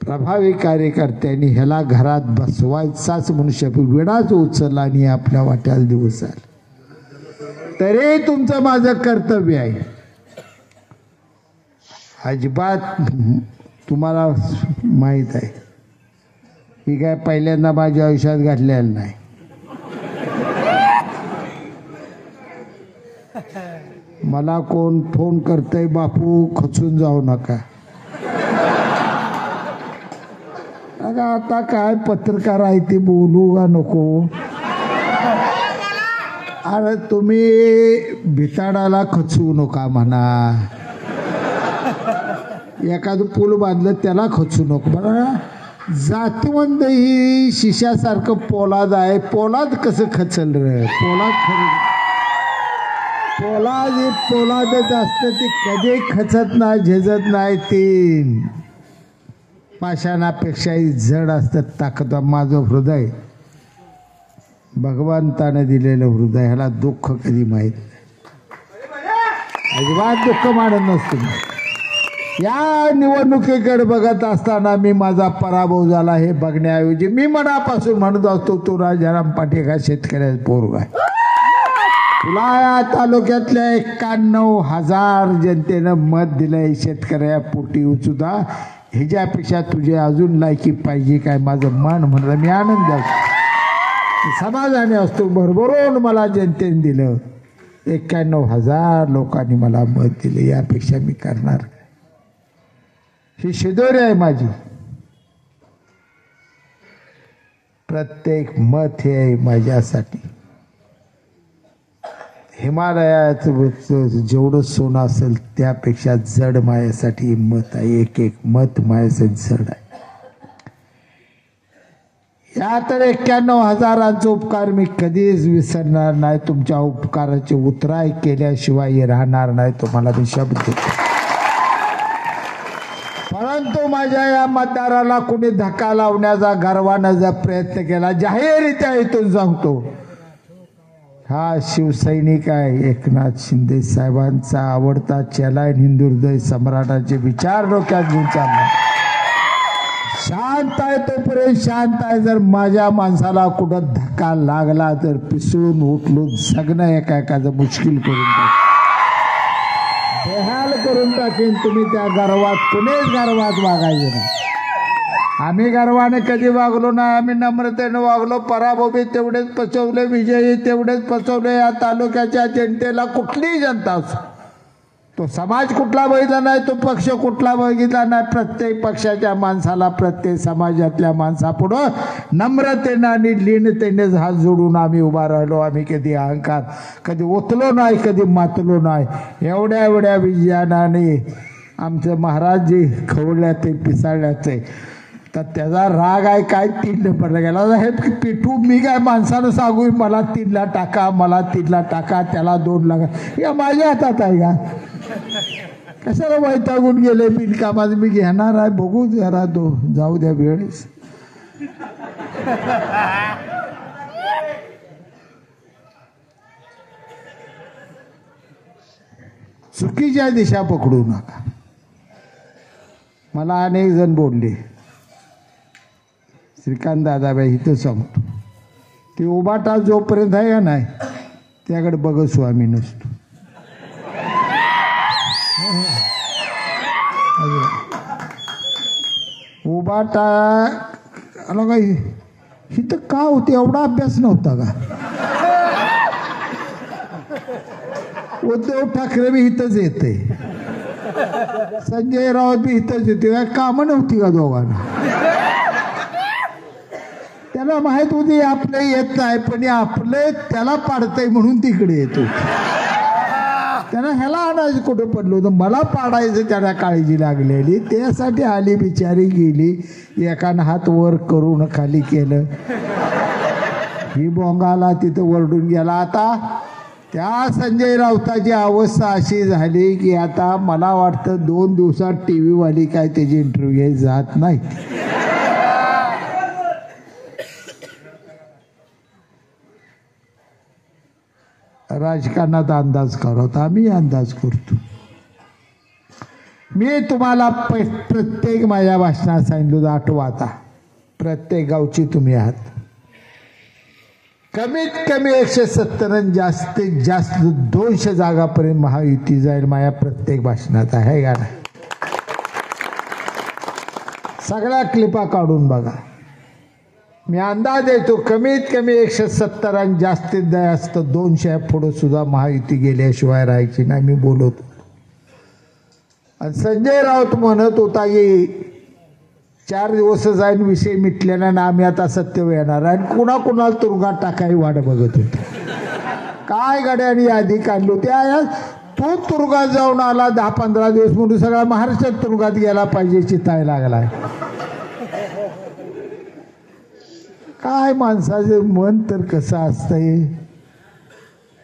प्रभावी कार्यकर्त्यांनी ह्याला घरात बसवायचाच मनुष्य विडाच उचलला आणि आपल्या वाट्याला दिवस आला. तरी तुमचं माझं कर्तव्य आहे. अजिबात तुम्हाला माहीत आहे ही काय पहिल्यांदा माझ्या आयुष्यात घडलेलं नाही. मला कोण फोन करतंय, बापू खचून जाऊ नका. आता काय पत्रकार आहे ते बोलू का नको. अरे तुम्ही भिताडाला खचवू नका म्हणा. एखादं पूल बांधलं त्याला खचू नको म्हणा. जातीवंत ही शिष्यासारखं पोलाद आहे. पोलाद कसं खचल रे. पोलादच असतं ते कधी खचत नाही, झेजत नाही. ते पाषाणापेक्षाही जड असतं ताकद. माझं हृदय भगवंताने दिलेलं हृदय, ह्याला दुःख कधी माहीत नाही. अजिबात दुःख मानत नसतो. या निवडणुकीकडे बघत असताना मी माझा पराभव झाला हे बघण्याऐवजी मी मनापासून म्हणत असतो, तो राजाराम पाटील हा शेतकऱ्याचा पोरगा आहे. तुला या तालुक्यातल्या 91,000 जनतेनं मत दिलंय शेतकऱ्या पोटी सुद्धा. ह्याच्यापेक्षा तुझे अजून लायकी पाहिजे काय. माझं मन म्हणलं मी आनंद असतो, समाधानी असतो. भरभरून मला जनतेने दिलं. 91,000 लोकांनी मला मत दिले. यापेक्षा मी करणार. ही शिदोरी आहे माझी. प्रत्येक मत हे आहे माझ्यासाठी. हिमालयाचं जेवढं सोनं असेल त्यापेक्षा जड माझ्यासाठी मत आहे. एक एक मत माझ्यासाठी जड आहे. या तर 91,000 उपकार मी कधीच विसरणार नाही. तुमच्या उपकाराचे उतराय केल्याशिवाय राहणार नाही, तुम्हाला मी शब्द देतो. परंतु माझ्या या मतदाराला कुणी धक्का लावण्याचा गर्वानं जर प्रयत्न केला, जाहीररित्या इथून सांगतो, हा शिवसैनिक आहे. एकनाथ शिंदे साहेबांचा आवडता चेला, हिंदू हृदय सम्राटाचे विचार डोक्यात घेऊन चालला. शांत आहे तोपर्यंत शांत आहे. जर माझ्या माणसाला कुठं धक्का लागला तर पिसळून उठलून जगणं एकाचं मुश्किल करून टाकेन, बेहाल करून टाकेन. तुम्ही त्या गर्वात कुणीच गर्वात वागायचे नाही. आम्ही गर्वाने कधी वागलो नाही. आम्ही नम्रतेने वागलो. पराभवी तेवढेच पचवले, विजयी तेवढेच पचवले. या तालुक्याच्या जनतेला कुठलीही जनता असो, तो समाज कुठला बघितला नाही, तो पक्ष कुठला बघितला नाही, प्रत्येक पक्षाच्या माणसाला, प्रत्येक समाजातल्या माणसापुढं नम्रतेनं आणि लीनतेनेच हात जोडून आम्ही उभा राहिलो. आम्ही कधी अहंकार कधी ओतलो नाही, कधी मातलो नाही. एवढ्या एवढ्या विजयानाने आमचं महाराज जे खवळल्याचे पिसाळल्याचे, तर त्याचा राग आहे काय. 3 पडला गेला हे पिठू. मी काय माणसानं सांगू मला 3ला टाका, मला 3ला टाका, त्याला 2 लागा. या माझ्या हातात आहे का. कशाला वैतागून गेले बिनकामात. मी घेणार आहे, बघू जरा जाऊ द्या वेळेस. चुकीच्या दिशा पकडू नका. मला अनेक जण बोलले. श्रीकांत दादाबाई इथं सांगतो, ते उबाटा जोपर्यंत आहे का नाही त्याकडे बघत स्वामी नसतो. उबाटा का इथं का होते. एवढा अभ्यास नव्हता का. उद्धव ठाकरे बी इथंच येते, संजय राऊत बी इथंच येते. काय कामं नव्हती का दोघांना. त्याला माहित होती आपलं येत नाही, पण आपलं त्याला पाडतंय म्हणून तिकडे येतो. त्यांना ह्याला आणायचं कुठं पडलं होतं, मला पाडायचं त्यांना काळजी लागलेली. त्यासाठी आली बिचारी, गेली, एकानं हात वर करून खाली केलं, ही बोंगाला तिथं वरडून गेला. आता त्या संजय राऊताची अवस्था अशी झाली की आता मला वाटतं 2 दिवसात TV वाली काय त्याची इंटरव्ह्यू घ्यायला जात नाही. राजकारणात अंदाज करत, आम्ही अंदाज करतो. मी तुम्हाला प्रत्येक माझ्या भाषणात सांगितलं, आठवा आता, प्रत्येक गावची तुम्ही आहात. कमीत कमी 170 आणि जास्तीत जास्त 200 जागापर्यंत महायुती जाईल. माझ्या प्रत्येक भाषणात आहे का नाही? सगळ्या क्लिपा काढून बघा. मी अंदाज देतो कमीत कमी 170 आणि जास्तीत जास्त 200 पुढे सुद्धा महायुती गेल्याशिवाय राहायची नाही. मी बोलतो. आणि संजय राऊत म्हणत होता की 4 दिवस जाईन विषय मिटलेला ना, आम्ही आता सत्य येणार आणि कुणाला तुरुंगात टाकाय वाट बघत होतो. काय गाड्याने यादी काढली होती. तो तुरुंगात जाऊन आला 10-15 दिवस म्हणून सगळा महाराष्ट्रात तुरुंगात गेला पाहिजे चिताय लागलाय. काय माणसाचं मन तर कसं असतंय.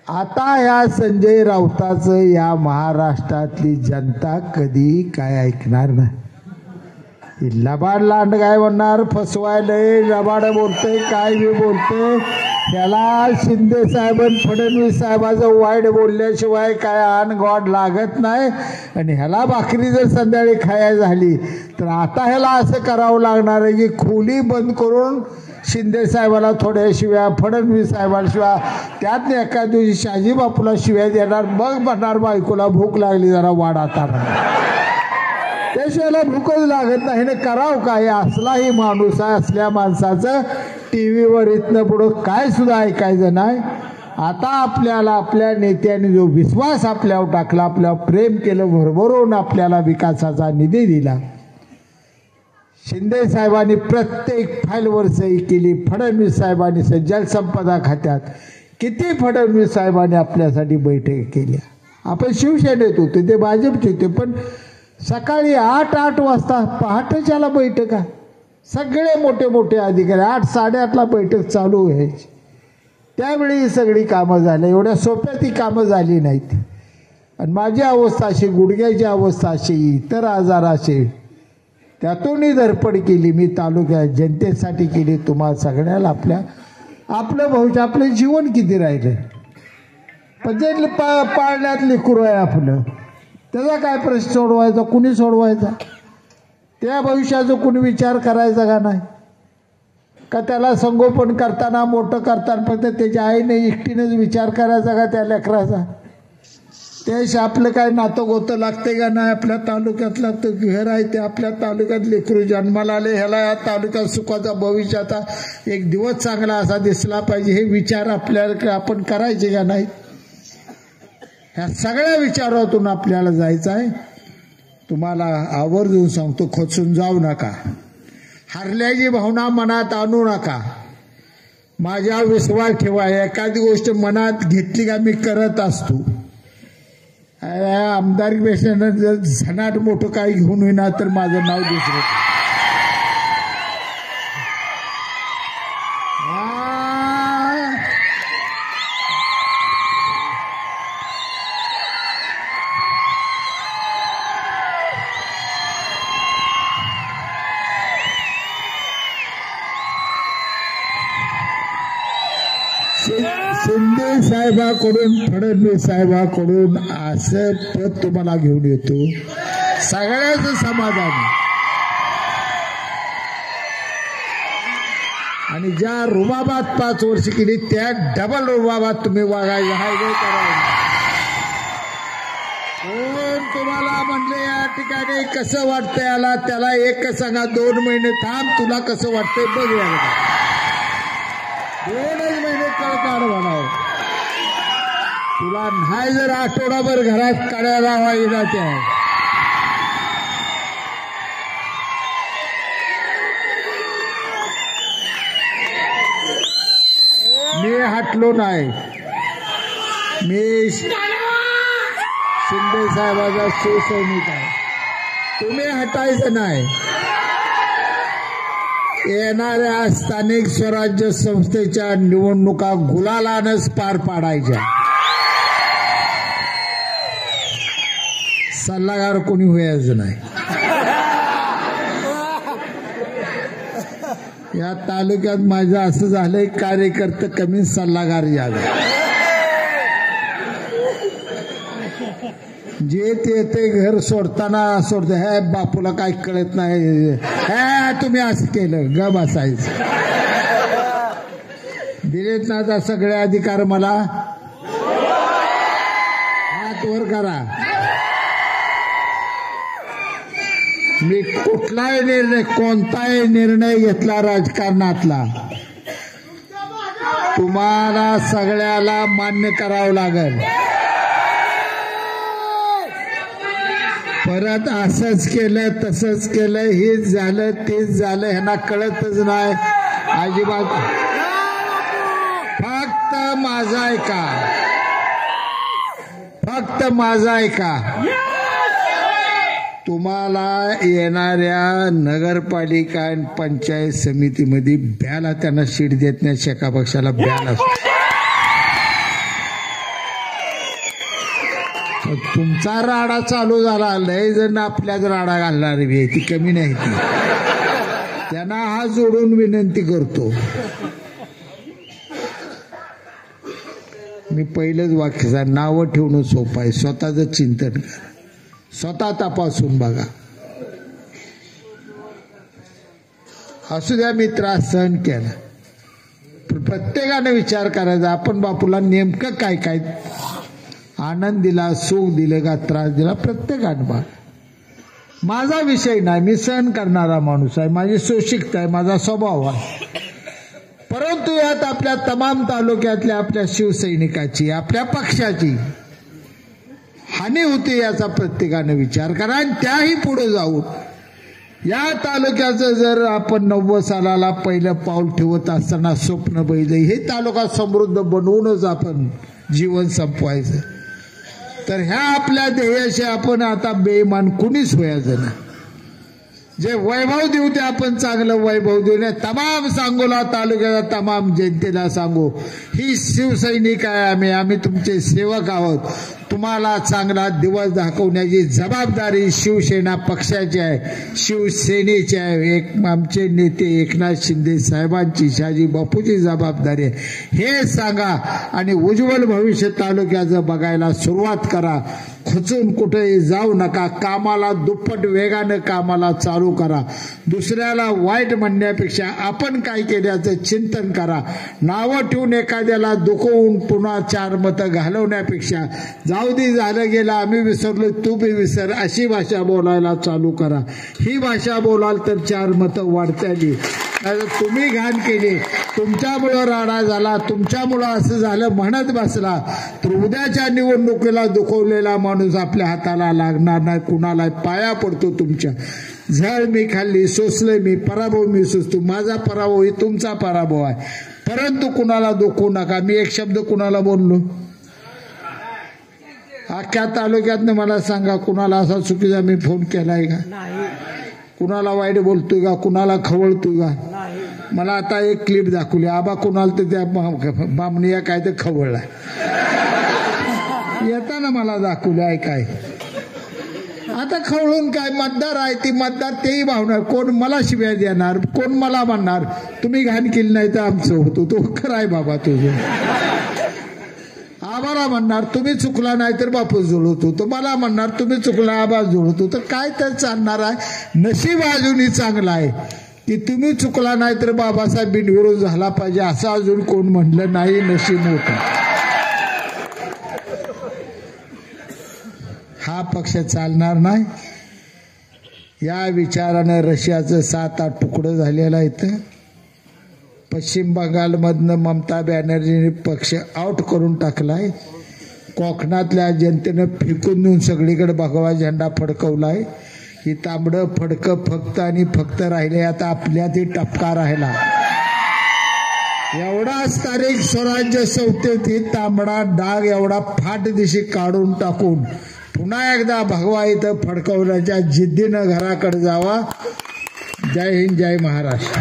आता या संजय राऊताचं या महाराष्ट्रातली जनता कधी काय ऐकणार नाही. लबाड लांड काय म्हणणार, फसवायलंय, लबाड बोलतोय, काय बी बोलतोय. त्याला शिंदे साहेब फडणवीस साहेबाचं वाईट बोलल्याशिवाय काय आन गॉड लागत नाही. आणि ह्याला भाकरी जर संध्याकाळी खायला झाली तर आता ह्याला असं करावं लागणार आहे की खोली बंद करून शिंदे साहेबाला थोड्या शिव्या, फडणवीस साहेबाला शिव्या, त्यात एका दिवशी शहाजी बापूला शिव्या देणार. मग म्हणणार बायकोला भूक लागली, जरा वाढ आता. त्याशिवायला भूकच लागत नाही. हे करावं काय? असलाही माणूस आहे. असल्या माणसाचं TV इथनं पुढं काय सुद्धा ऐकायचं नाही. आता आपल्याला आपल्या नेत्याने जो विश्वास आपल्यावर टाकला, आपल्यावर प्रेम केलं, भरभरून आपल्याला विकासाचा निधी दिला. शिंदे साहेबांनी प्रत्येक फाईलवर सही केली. फडणवीस साहेबांनी जलसंपदा खात्यात किती फडणवीस साहेबांनी आपल्यासाठी बैठक केल्या. आपण शिवसेनेत होते, ते भाजपचे होते, पण सकाळी 8 वाजता पहाटेच्याला बैठका. सगळे मोठे मोठे अधिकारी 8-8:30ला बैठक चालू व्हायची. त्यावेळी ही सगळी कामं झाली. एवढ्या सोप्या ती कामं झाली नाहीत. आणि माझी अवस्था अशी, गुडघ्याची अवस्था अशी, इतर आजार असे, त्यातूनही धडपड केली मी तालुक्यात जनतेसाठी केली. तुम्हा सगळ्याला आपलं भविष्य, आपलं जीवन किती राहिलं, पण जे पाळण्यात लेकरू आहे आपलं, त्याचा काय प्रश्न सोडवायचा, कुणी सोडवायचा? त्या भविष्याचा कुणी विचार करायचा का नाही? का त्याला संगोपन करताना, मोठं करताना फक्त त्याच्या आईने एकटीनेच विचार करायचा का त्या लेकराचा? त्याशी आपलं काय नातं गोतं लागते का नाही? आपल्या तालुक्यातला तो घर आहे, ते आपल्या तालुक्यात लेकरू जन्माला आले, ह्याला या तालुक्यात सुखाचा भविष्याचा एक दिवस चांगला असा दिसला पाहिजे, हे विचार आपल्याला आपण करायचे का नाही? ह्या सगळ्या विचारातून आपल्याला जायचं आहे. तुम्हाला आवर्जून सांगतो, खचून जाऊ नका, हरल्याची भावना मनात आणू नका. माझ्या विश्वास ठेवा. एखादी गोष्ट मनात घेतली का मी करत असतो. आमदारकीपेक्षा जर झनाट मोठं काही घेऊन होईना तर माझं नाव दुसरं. शिंदे साहेबाकडून, फडणवीस साहेबाकडून असं पद तुम्हाला घेऊन येतो, सगळ्याचं समाधान. आणि ज्या रुबाबात 5 वर्ष केली त्या डबल रुबाबात तुम्ही वागायचं. हायवे करायला कोण तुम्हाला म्हणले या ठिकाणी कसं वाटतंय याला, त्याला एक सांगा, 2 महिने थांब, तुला कसं वाटतंय बघ. 2 महिने कळकाड म्हणावं. तुला नाही जर आठवडाभर घरात काढायला व्हायला त्या मी हटलो नाही. मी शिंदे साहेबाचा शिवसैनिक आहे. तुम्ही हटायचं नाही. येणाऱ्या स्थानिक स्वराज्य संस्थेच्या निवडणुका गुलालानच पार पाडायच्या. सल्लागार कोणी व्हायचं नाही. या तालुक्यात माझं असं झालंय, कार्यकर्ते कमी सल्लागार यावे. जे ते घर सोडताना सोडते, हे बापूला काय कळत नाही, हे तुम्ही असं केलं, ग बसायचं. दिलेत ना आता सगळे अधिकार मला. हात वर करा. मी कुठलाही निर्णय, कोणताही निर्णय घेतला राजकारणातला, तुम्हाला सगळ्याला मान्य करावं लागेल. परत असंच केलं तसंच केलं, हेच झालं तेच झालं, ह्यांना कळतच नाही अजिबात. फक्त माझा ऐका, फक्त माझा ऐका. तुम्हाला येणाऱ्या नगरपालिका आणि पंचायत समितीमध्ये ब्याला त्यांना शीट देत नाही. शेका पक्षाला ब्याला. तुमचा राडा चालू झाला, लय जण आपल्याच राडा घालणार ती कमी नाही. ती त्यांना हात जोडून विनंती करतो. मी पहिलंच वाक्य सांग, नावं ठेवणं सोपं आहे, स्वतःच चिंतन करा, स्वतः तपासून बघा. असू द्या मी त्रास सहन केला, प्रत्येकाने विचार करायचा आपण बापूला नेमकं काय काय आनंद दिला, सुख दिलं का त्रास दिला, प्रत्येकाने बघा. माझा विषय नाही, मी सहन करणारा माणूस आहे, माझी सोशिकता आहे, माझा स्वभाव आहे. परंतु यात आपल्या तमाम तालुक्यातल्या आपल्या शिवसैनिकाची, आपल्या पक्षाची हानी होते याचा प्रत्येकाने विचार करा. आणि त्याही पुढे जाऊन या तालुक्याचं जर आपण 90 सालाला पहिलं पाऊल ठेवत असताना स्वप्न बघितलं, हे तालुका समृद्ध बनवूनच आपण जीवन संपवायचं, तर ह्या आपल्या ध्येयाशी आपण आता बेईमान कुणीच व्हायचं ना. जे वैभव देऊ ते आपण चांगलं वैभव देऊ नये. तमाम सांगोला तालुक्याच्या तमाम जनतेला सांगू, ही शिवसैनिक आहे, आम्ही तुमचे सेवक आहोत. तुम्हाला चांगला दिवस दाखवण्याची जबाबदारी शिवसेना पक्षाची आहे, शिवसेनेची आहे. आमचे नेते एकनाथ शिंदे साहेबांची, शहाजी बापूची जबाबदारी आहे. हे सांगा आणि उज्ज्वल भविष्य तालुक्याचं बघायला सुरुवात करा. खचून कुठेही जाऊ नका. कामाला दुप्पट वेगानं कामाला चालू करा. दुसऱ्याला वाईट म्हणण्यापेक्षा आपण काय केल्याचं चिंतन करा. नावं ठेवून एखाद्याला दुखवून पुन्हा 4 मतं घालवण्यापेक्षा जाऊ दे, झालं गेलं, आम्ही विसरलो, तू बी विसर, अशी भाषा बोलायला चालू करा. ही भाषा बोलाल तर 4 मतं वाढताली. तुम्ही घाण केली, तुमच्यामुळं राडा झाला, तुमच्यामुळं असं झालं म्हणत बसला तर उद्याच्या निवडणुकीला दुखवलेला माणूस आपल्या हाताला लागणार नाही. कुणाला पाया पडतो तुमच्या. झळ मी खाल्ली, सोसले मी, पराभव मी सोसतो. माझा पराभव ही तुमचा पराभव आहे. परंतु कुणाला दुखवू नका. मी एक शब्द कुणाला बोललो? अख्ख्या तालुक्यातनं मला सांगा, कुणाला असा चुकीचा मी फोन केलाय का? कुणाला वाईट बोलतोय का? कुणाला खवळतोय का? मला आता एक क्लिप दाखवली. आबा कुणाला तर त्या बामणीया काय तर खवळला येताना मला दाखवले आहे काय. आता खवळून काय, मतदार आहे ती मतदार, तेही भावणार. कोण मला शिव्या देणार, कोण मला म्हणणार तुम्ही घाण केली नाही तर आमचं होतो. तो खरं आहे बाबा तुझं. आबाला म्हणणार तुम्ही चुकला नाही तर बापू जुळवतो. तो मला म्हणणार तुम्ही चुकला, आबा जुळवतो. तर काय तर चालणार आहे. नशीब अजूनही चांगला आहे की तुम्ही चुकला नाही तर बाबासाहेब बिनविरोध झाला पाहिजे असं अजून कोण म्हणलं नाही. नशीब होतं. हा पक्ष चालणार नाही. या विचारानं रशियाचं 7-8 तुकडं झालेलं आहे. पश्चिम बंगालमधनं ममता बॅनर्जीने पक्ष आउट करून टाकलाय. कोकणातल्या जनतेनं फेकून देऊन सगळीकडे भगवा झेंडा फडकवलाय. ही तांबडं फडकं फक्त आणि फक्त राहिले. आता आपल्यात टपका राहिला. एवढा स्थानिक स्वराज्य संस्थेत ही तांबडा डाग एवढा फाट दिशी काढून टाकून पुन्हा एकदा भगवा इथं फडकवण्याच्या जिद्दीनं घराकडे जावा. जय हिंद, जय महाराष्ट्र.